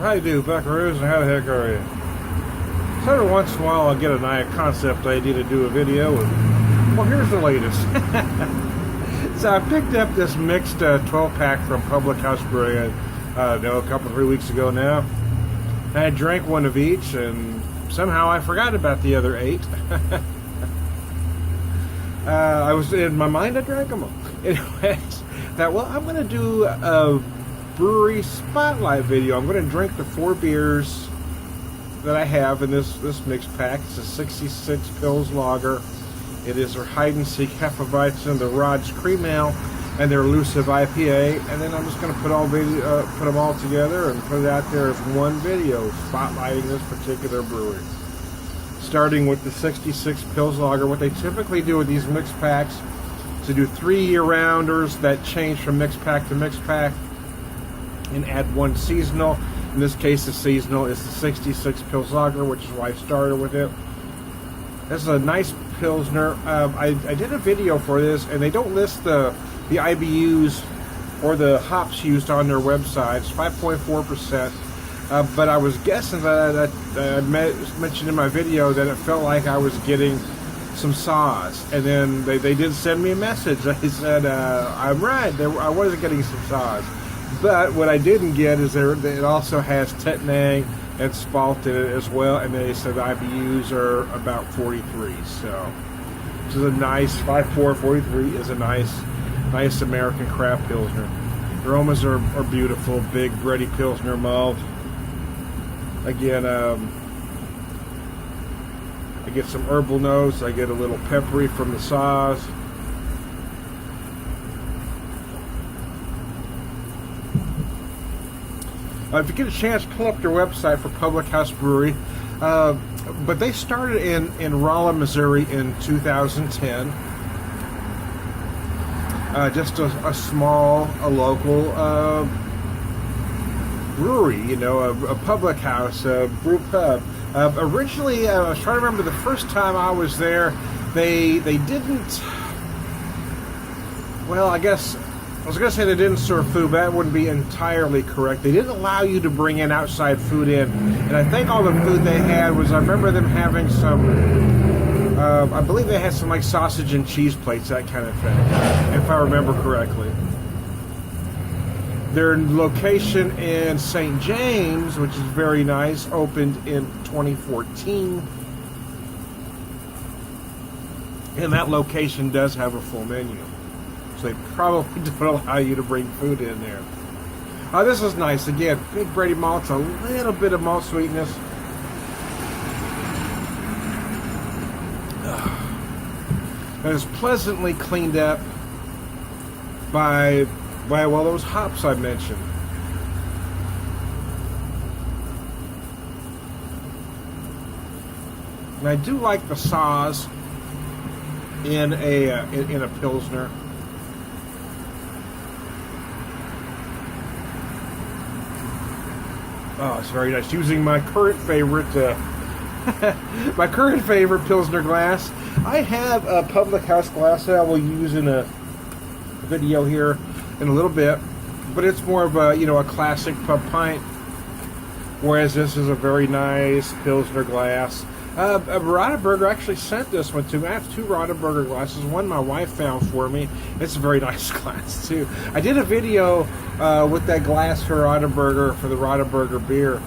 How you do, buckaroos, and how the heck are you? So every once in a while I'll get a concept idea to do a video, and well, here's the latest. So I picked up this mixed 12-pack from Public House Brewing, a couple 3 weeks ago now. I drank one of each, and somehow I forgot about the other 8. I was in my mind, I drank them all. Anyways, thought, well, I'm going to do a brewery spotlight video. I'm going to drink the 4 beers that I have in this mixed pack. It's a 66 Pils Lager. It is their Hide and Seek Hefeweizen, the Rod's Cream Ale, and their Elusive IPA. And then I'm just going to put them all together and put it out there as one video spotlighting this particular brewery. Starting with the 66 Pils Lager. What they typically do with these mixed packs is to do 3 year-rounders that change from mixed pack to mixed pack and add 1 seasonal. In this case, the seasonal is the 66 Pils Lager, which is why I started with it. This is a nice Pilsner. I did a video for this, and they don't list the IBUs or the hops used on their website. It's 5.4%. But I was guessing that I mentioned in my video that it felt like I was getting some saws. And then they did send me a message. They said, I'm right, I wasn't getting some saws. But what I didn't get is it also has Tettnang and Spalt in it as well, and they said the IBUs are about 43. So this is a nice 5.4. 43 is a nice American craft Pilsner. The aromas are beautiful, big bready Pilsner malt. Again, I get some herbal notes. I get a little peppery from the saws. If you get a chance, pull up their website for Public House Brewery. But they started in Rolla, Missouri in 2010. Just a small, local brewery, a public house, a brew pub. Originally, I was trying to remember the first time I was there, they didn't, well, I guess, I was going to say they didn't serve food, but that wouldn't be entirely correct. They didn't allow you to bring in outside food in. And I think all the food they had was, I remember them having some, I believe they had some like sausage and cheese plates, that kind of thing, if I remember correctly. Their location in St. James, which is very nice, opened in 2014. And that location does have a full menu. They probably don't allow you to bring food in there. This is nice. Again, big bready malts, a little bit of malt sweetness. That is pleasantly cleaned up by well, those hops I mentioned. And I do like the saws in a Pilsner. Oh, it's very nice. Using my current favorite, Pilsner glass. I have a Public House glass that I will use in a video here in a little bit, but it's more of a classic pub pint. Whereas this is a very nice Pilsner glass. Rottaburger actually sent this one to me. I have 2 Rottaburger glasses. One my wife found for me. It's a very nice glass too. I did a video with that glass for Rottaburger, for the Rottaburger beer.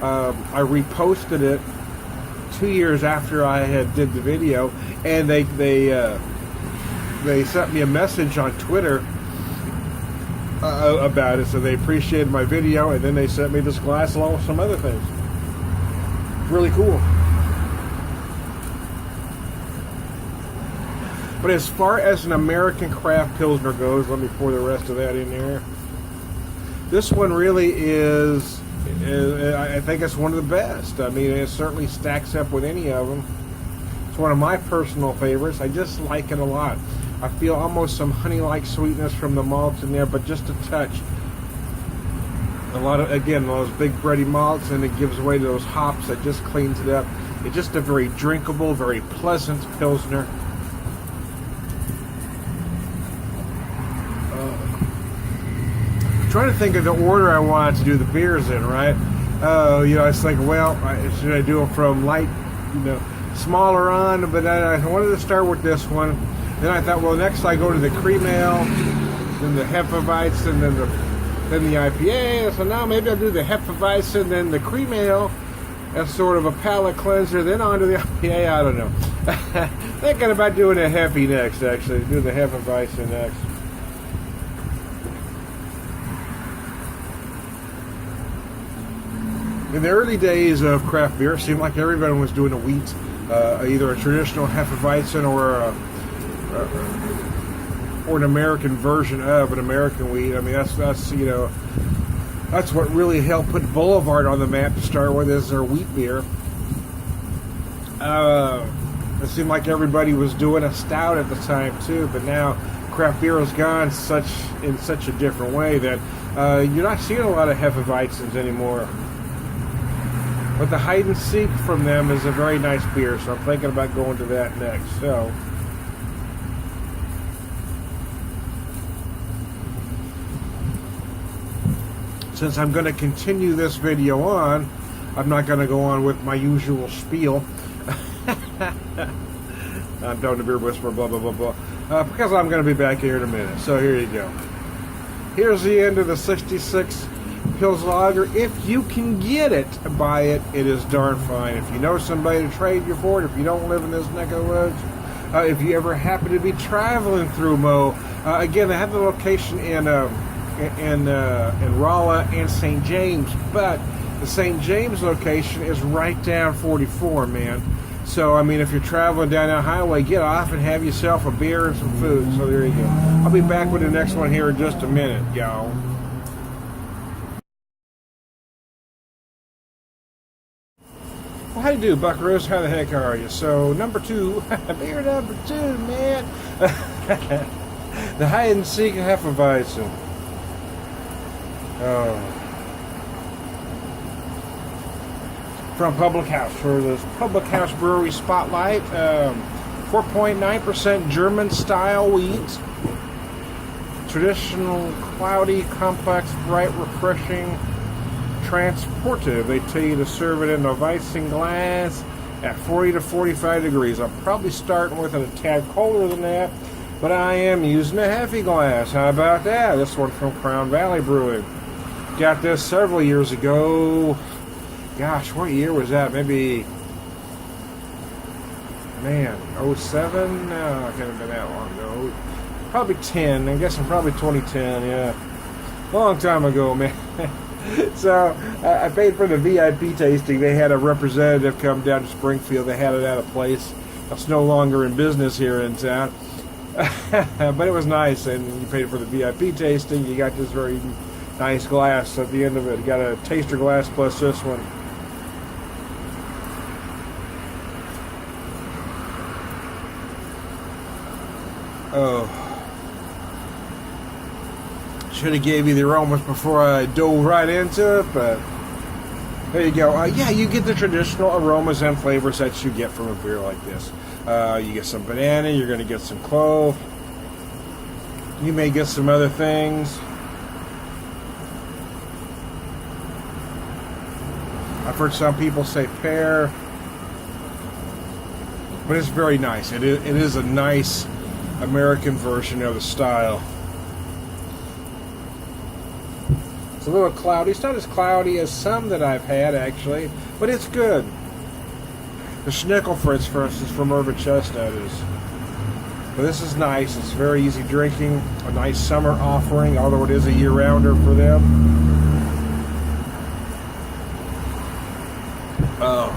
I reposted it 2 years after I had did the video, and they sent me a message on Twitter about it. So they appreciated my video, and then they sent me this glass along with some other things. Really cool. But as far as an American craft Pilsner goes, let me pour the rest of that in there. This one really is, I think it's one of the best. I mean, it certainly stacks up with any of them. It's one of my personal favorites. I just like it a lot. I feel almost some honey-like sweetness from the malts in there, but just a touch. A lot of, again, those big bready malts, and it gives way to those hops that just cleans it up. It's just a very drinkable, very pleasant Pilsner. Trying to think of the order I wanted to do the beers in, right? I was thinking, well, should I do them from light, smaller on? But I wanted to start with this one. Then I thought, well, next I go to the cream ale, then the Hefeweizen, then the IPA. So now maybe I'll do the Hefeweizen, then the cream ale as sort of a palate cleanser, then on to the IPA. I don't know. Thinking about doing a Hefe next, actually. Do the Hefeweizen next. In the early days of craft beer, it seemed like everyone was doing a wheat, either a traditional Hefeweizen or an American version of an American wheat. I mean, that's what really helped put Boulevard on the map to start with, is their wheat beer. It seemed like everybody was doing a stout at the time too, but now craft beer has gone in such a different way that you're not seeing a lot of Hefeweizens anymore. But the hide and seek from them is a very nice beer, so I'm thinking about going to that next. So, since I'm going to continue this video on, I'm not going to go on with my usual spiel. I'm down to Beer Whisperer, blah, blah, blah, blah. Because I'm going to be back here in a minute. So here you go. Here's the end of the 66 Pils Lager. If you can get it, buy it. It is darn fine. If you know somebody to trade you for it, if you don't live in this neck of the woods, if you ever happen to be traveling through Mo, again, they have the location in Rolla and St. James, but the St. James location is right down 44, man. So, I mean, if you're traveling down that highway, get off and have yourself a beer and some food. So there you go. I'll be back with the next one here in just a minute, y'all. Well, how do you do, buckaroos? How the heck are you? So, number 2, beer number 2, man. The hide and seek Hefeweizen. From Public House, for this Public House Brewery Spotlight. 4.9% German style wheat. Traditional, cloudy, complex, bright, refreshing, transportive. They tell you to serve it in a Weizen glass at 40 to 45 degrees. I'm probably starting with it a tad colder than that, but I am using a Hefe glass. How about that? This one from Crown Valley Brewing. Got this several years ago. Gosh, what year was that? Maybe, man, 07? No, it can't have been that long ago. Probably 10. I'm guessing probably 2010, yeah. Long time ago, man. So, I paid for the VIP tasting. They had a representative come down to Springfield. They had it at a place that's no longer in business here in town. But it was nice, and you paid for the VIP tasting. You got this very nice glass at the end of it. You got a taster glass plus this one. Oh, should have gave you the aromas before I dove right into it, but there you go. Yeah, you get the traditional aromas and flavors that you get from a beer like this. You get some banana, you're going to get some clove, you may get some other things. I've heard some people say pear, but it's very nice. It is a nice American version of the style. It's a little cloudy. It's not as cloudy as some that I've had, actually, but it's good. The Schnickelfritz, for instance, from Irvin Chestnut is. But this is nice. It's very easy drinking. A nice summer offering, although it is a year-rounder for them. Oh.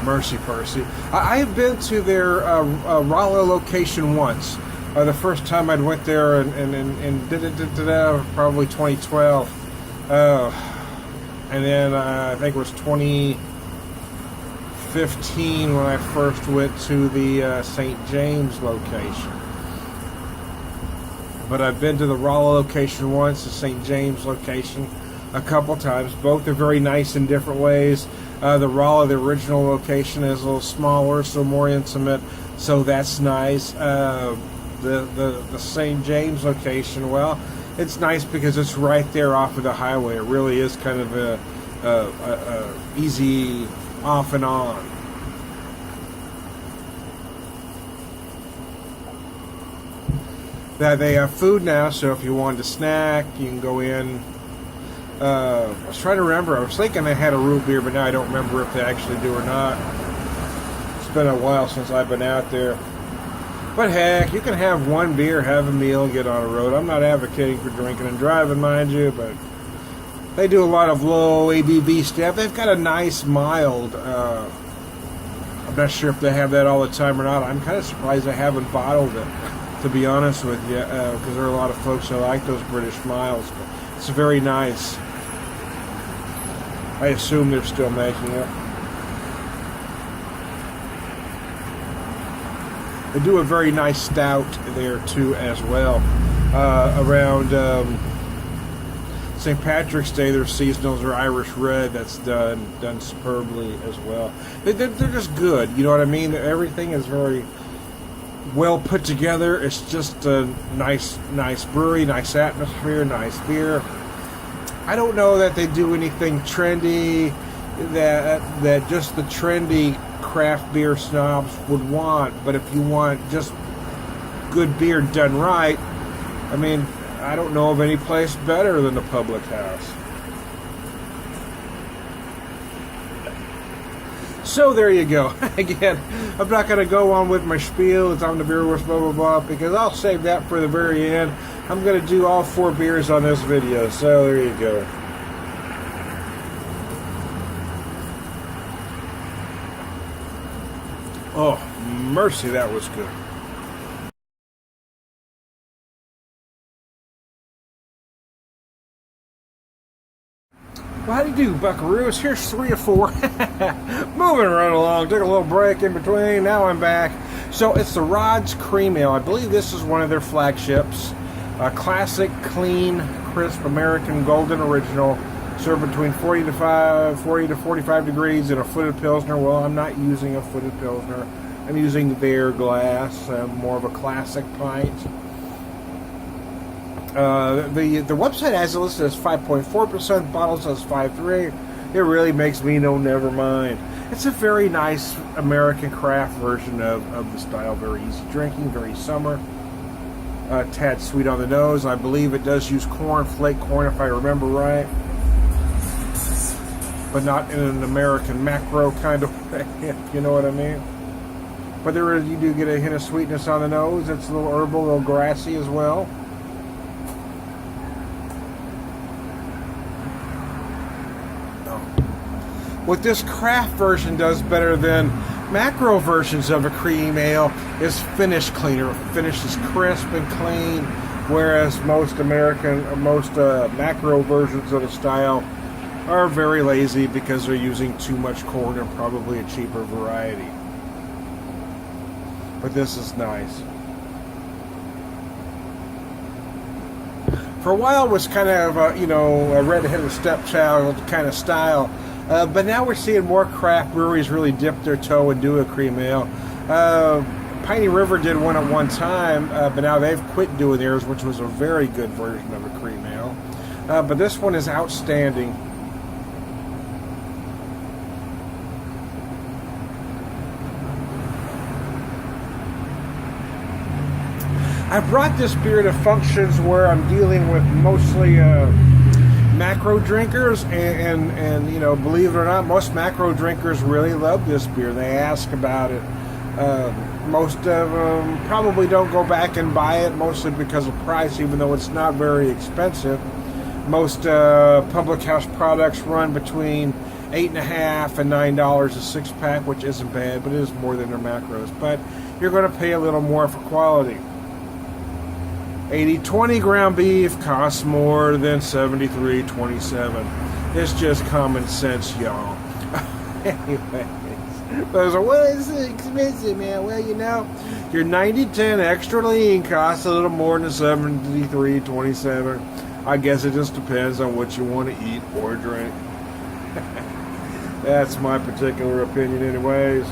Mercy Percy. I have been to their Rolla location once. The first time I went there and did it probably 2012. And then I think it was 2015 when I first went to the St. James location. But I've been to the Rolla location once, the St. James location a couple times. Both are very nice in different ways. The Rolla, the original location, is a little smaller, so more intimate, so that's nice. The St. James location, well, it's nice because it's right there off of the highway. It really is kind of easy off and on. That they have food now, so if you wanted to snack, you can go in. I was trying to remember. I was thinking they had a root beer, but now I don't remember if they actually do or not. It's been a while since I've been out there. But heck, you can have one beer, have a meal, get on the road. I'm not advocating for drinking and driving, mind you, but they do a lot of low ABV stuff. They've got a nice, mild. I'm not sure if they have that all the time or not. I'm kind of surprised they haven't bottled it, to be honest with you, because there are a lot of folks that like those British miles. But it's very nice. I assume they're still making it. They do a very nice stout there too, as well. Around St. Patrick's Day, their seasonals are Irish Red. That's done superbly as well. They're just good. You know what I mean? Everything is very well put together. It's just a nice brewery, nice atmosphere, nice beer. I don't know that they do anything trendy that just the trendy craft beer snobs would want, but if you want just good beer done right, I mean, I don't know of any place better than the Public House. So there you go. Again, I'm not going to go on with my spiel. It's on the BeerVangelist, blah, blah, blah, because I'll save that for the very end. I'm going to do all 4 beers on this video. So there you go. Oh, mercy, that was good. Well, how do you do, buckaroos? Here's 3 or 4. Moving right along. Took a little break in between. Now I'm back. So it's the Rod's Cream Ale. I believe this is one of their flagships. A classic, clean, crisp American Golden Original. Served between 40 to 45 degrees in a footed Pilsner. Well, I'm not using a footed Pilsner. I'm using their glass, more of a classic pint. The website has it listed as 5.4%, bottle says 5.3. It really makes me know never mind. It's a very nice American craft version of the style. Very easy drinking, very summer. Tad sweet on the nose. I believe it does use corn, flake corn if I remember right. But not in an American macro kind of way, if you know what I mean. But you do get a hint of sweetness on the nose. It's a little herbal, a little grassy as well. What this craft version does better than macro versions of a cream ale is finish cleaner. Finish is crisp and clean, whereas most macro versions of the style are very lazy because they're using too much corn and probably a cheaper variety. But this is nice. For a while it was kind of a red-headed stepchild kind of style. But now we're seeing more craft breweries really dip their toe and do a cream ale. Piney River did one at one time, but now they've quit doing theirs, which was a very good version of a cream ale. But this one is outstanding. I brought this beer to functions where I'm dealing with mostly macro drinkers, and believe it or not, most macro drinkers really love this beer. They ask about it. Most of them probably don't go back and buy it, mostly because of price, even though it's not very expensive. Most public house products run between $8.50 and $9 a 6-pack, which isn't bad, but it is more than their macros. But you're going to pay a little more for quality. 80-20 ground beef costs more than 73.27. It's just common sense, y'all. Anyways, those are, well, it's expensive, man. Well, your 90-10 extra lean costs a little more than 73.27. I guess it just depends on what you want to eat or drink. That's my particular opinion, anyways.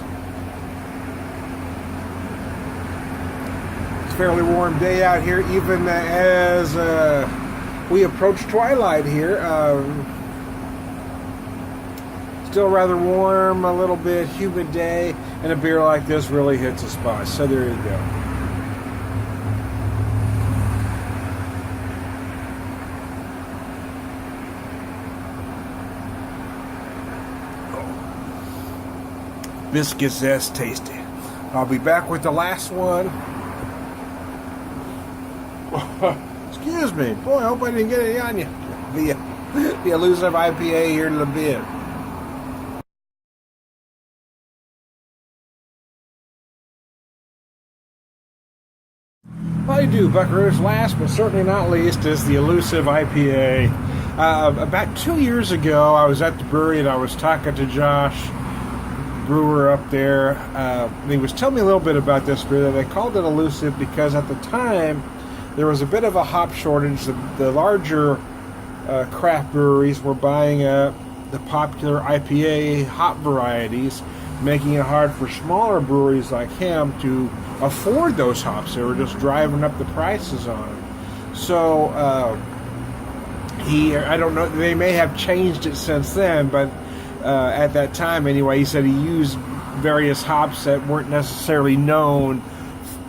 Fairly warm day out here, even as we approach twilight here. still rather warm, a little bit humid day, and a beer like this really hits a spot. So there you go. Biscuits, that's tasty. I'll be back with the last one. Excuse me. Boy, I hope I didn't get it on you. The elusive IPA here in a bit. I do, Buckaroos. Last but certainly not least is the elusive IPA. About 2 years ago, I was at the brewery and I was talking to Josh, brewer up there. And he was telling me a little bit about this beer. They called it elusive because at the time there was a bit of a hop shortage. The larger craft breweries were buying up the popular IPA hop varieties, making it hard for smaller breweries like him to afford those hops. They were just driving up the prices on them. So I don't know, they may have changed it since then, but at that time anyway, he said he used various hops that weren't necessarily known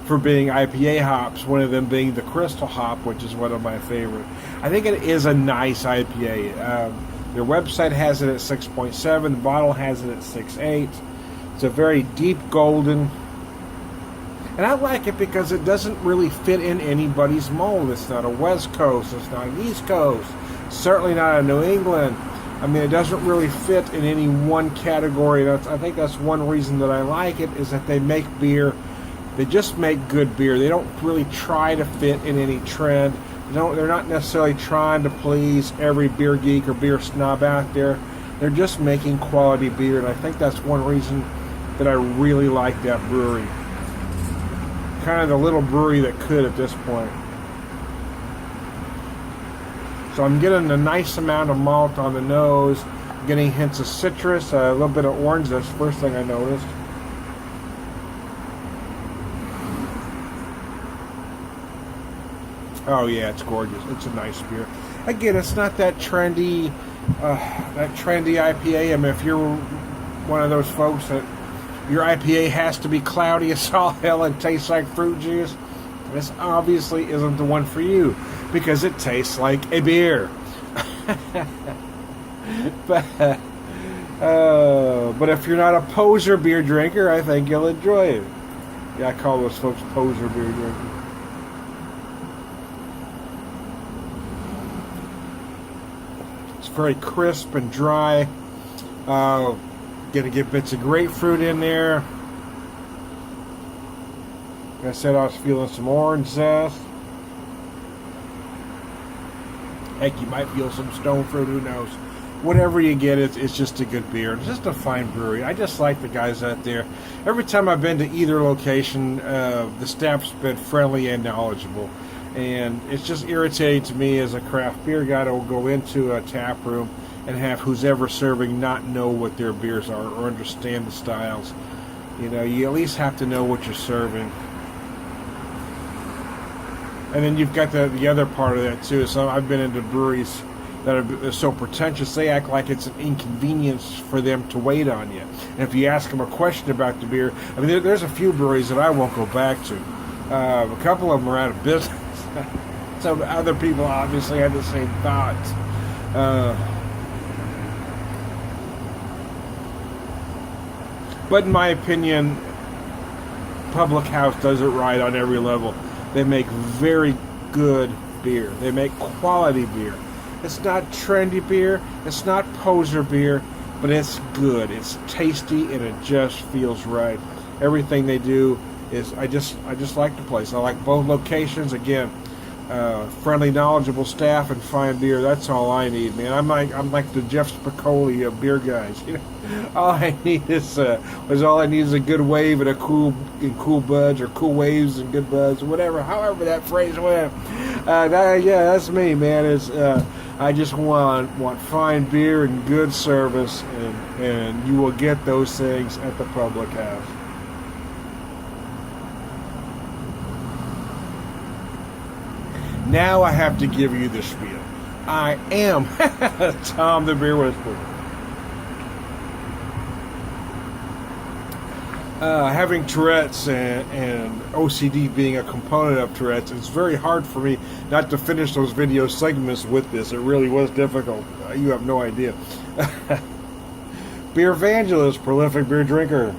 for being IPA hops, one of them being the Crystal hop, which is one of my favorite. I think it is a nice IPA. Their website has it at 6.7, the bottle has it at 6.8. It's a very deep golden, and I like it because it doesn't really fit in anybody's mold. It's not a West Coast, it's not an East Coast, certainly not a New England. I mean, it doesn't really fit in any one category. I think that's one reason that I like it, is that they make beer. They just make good beer. They don't really try to fit in any trend. They're not necessarily trying to please every beer geek or beer snob out there. They're just making quality beer, and I think that's one reason that I really like that brewery. Kind of the little brewery that could at this point. So I'm getting a nice amount of malt on the nose, getting hints of citrus, a little bit of orange. That's the first thing I noticed. Oh yeah, it's gorgeous. It's a nice beer. Again, it's not that trendy IPA. I mean, if you're one of those folks that your IPA has to be cloudy as all hell and tastes like fruit juice, this obviously isn't the one for you, because it tastes like a beer. But if you're not a poser beer drinker, I think you'll enjoy it. Yeah, I call those folks poser beer drinkers. It's very crisp and dry. Gonna get bits of grapefruit in there. Like I said, I was feeling some orange zest. Heck, you might feel some stone fruit, who knows. Whatever you get, it's just a good beer. It's just a fine brewery. I just like the guys out there. Every time I've been to either location, the staff's been friendly and knowledgeable. And it's just irritating to me as a craft beer guy to go into a tap room and have who's ever serving not know what their beers are or understand the styles. You know, you at least have to know what you're serving. And then you've got the other part of that too. So I've been into breweries that are so pretentious, they act like it's an inconvenience for them to wait on you. And if you ask them a question about the beer, I mean, there's a few breweries that I won't go back to. A couple of them are out of business. So other people obviously had the same thoughts. But in my opinion, Public House does it right on every level. They make very good beer. They make quality beer. It's not trendy beer. It's not poser beer, but it's good. It's tasty and it just feels right. Everything they do is, I just like the place. I like both locations. Again, friendly, knowledgeable staff and fine beer. That's all I need, man. I'm like the Jeff Spicoli of beer guys. You know, all I need is a good wave and cool buds, or cool waves and good buds, or whatever. However that phrase went. That's me, man. I just want fine beer and good service, and you will get those things at the Public House. Now I have to give you the spiel. I am Tom the Beer Whisperer. having Tourette's and OCD being a component of Tourette's, it's very hard for me not to finish those video segments with this. It really was difficult. You have no idea. BeerVangelist, prolific beer drinker.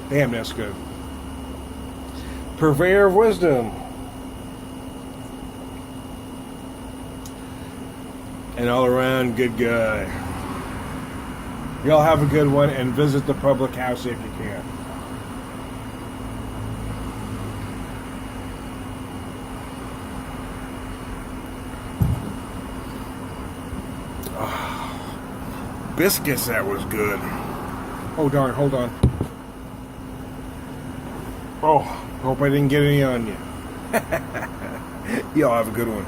Damn, that's good. Purveyor of Wisdom. An all-around good guy. Y'all have a good one, and visit the public house if you can. Oh, biscuits, that was good. Oh, darn, hold on. Oh, hope I didn't get any on you. Y'all have a good one.